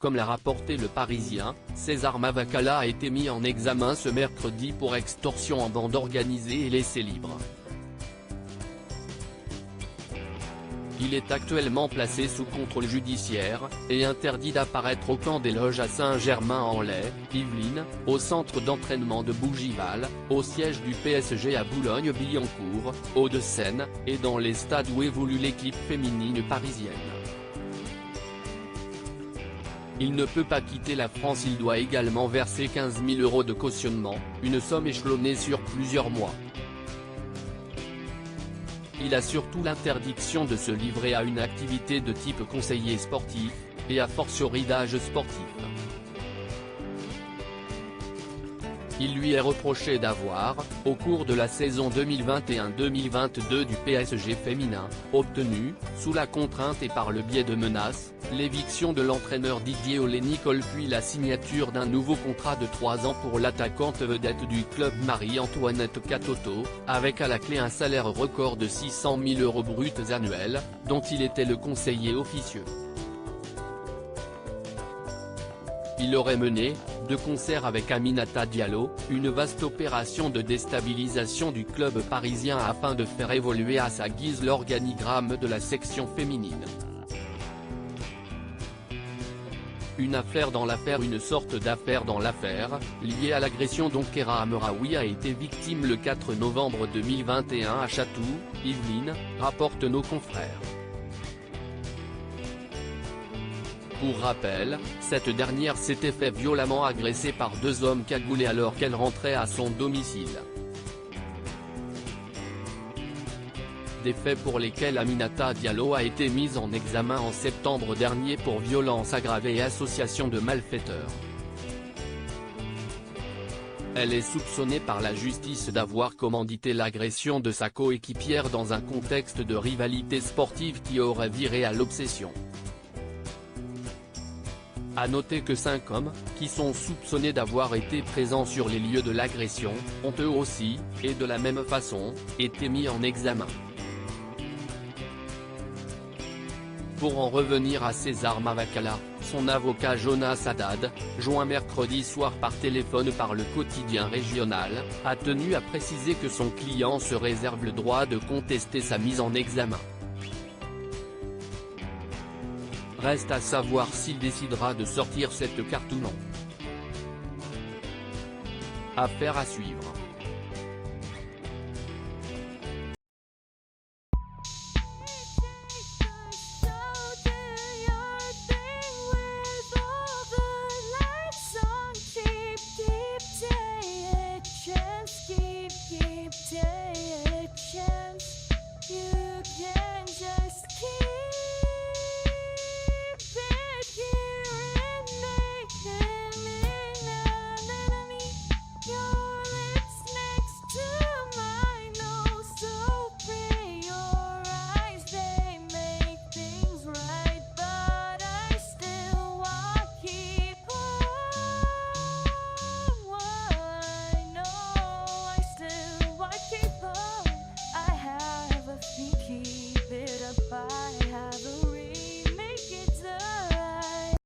Comme l'a rapporté Le Parisien, César Mavakala a été mis en examen ce mercredi pour extorsion en bande organisée et laissé libre. Il est actuellement placé sous contrôle judiciaire, et interdit d'apparaître au camp des loges à Saint-Germain-en-Laye, Yvelines, au centre d'entraînement de Bougival, au siège du PSG à Boulogne-Billancourt, Hauts-de-Seine, et dans les stades où évolue l'équipe féminine parisienne. Il ne peut pas quitter la France. Il doit également verser 15 000 € de cautionnement, une somme échelonnée sur plusieurs mois. Il a surtout l'interdiction de se livrer à une activité de type conseiller sportif, et a fortiori d'âge sportif. Il lui est reproché d'avoir, au cours de la saison 2021-2022 du PSG féminin, obtenu, sous la contrainte et par le biais de menaces, l'éviction de l'entraîneur Didier Ollé-Nicole puis la signature d'un nouveau contrat de 3 ans pour l'attaquante vedette du club Marie-Antoinette Katoto, avec à la clé un salaire record de 600 000 € bruts annuels, dont il était le conseiller officieux. Il aurait mené, de concert avec Aminata Diallo, une vaste opération de déstabilisation du club parisien afin de faire évoluer à sa guise l'organigramme de la section féminine. Une affaire dans l'affaire, une sorte d'affaire dans l'affaire, liée à l'agression dont Kéra Amraoui a été victime le 4 novembre 2021 à Chatou, Yvelines, rapportent nos confrères. Pour rappel, cette dernière s'était fait violemment agresser par 2 hommes cagoulés alors qu'elle rentrait à son domicile. Des faits pour lesquels Aminata Diallo a été mise en examen en septembre dernier pour violence aggravée et association de malfaiteurs. Elle est soupçonnée par la justice d'avoir commandité l'agression de sa coéquipière dans un contexte de rivalité sportive qui aurait viré à l'obsession. A noter que 5 hommes, qui sont soupçonnés d'avoir été présents sur les lieux de l'agression, ont eux aussi, et de la même façon, été mis en examen. Pour en revenir à César Mavakala, son avocat Jonas Haddad, joint mercredi soir par téléphone par le quotidien régional, a tenu à préciser que son client se réserve le droit de contester sa mise en examen. Reste à savoir s'il décidera de sortir cette carte ou non. Affaire à suivre.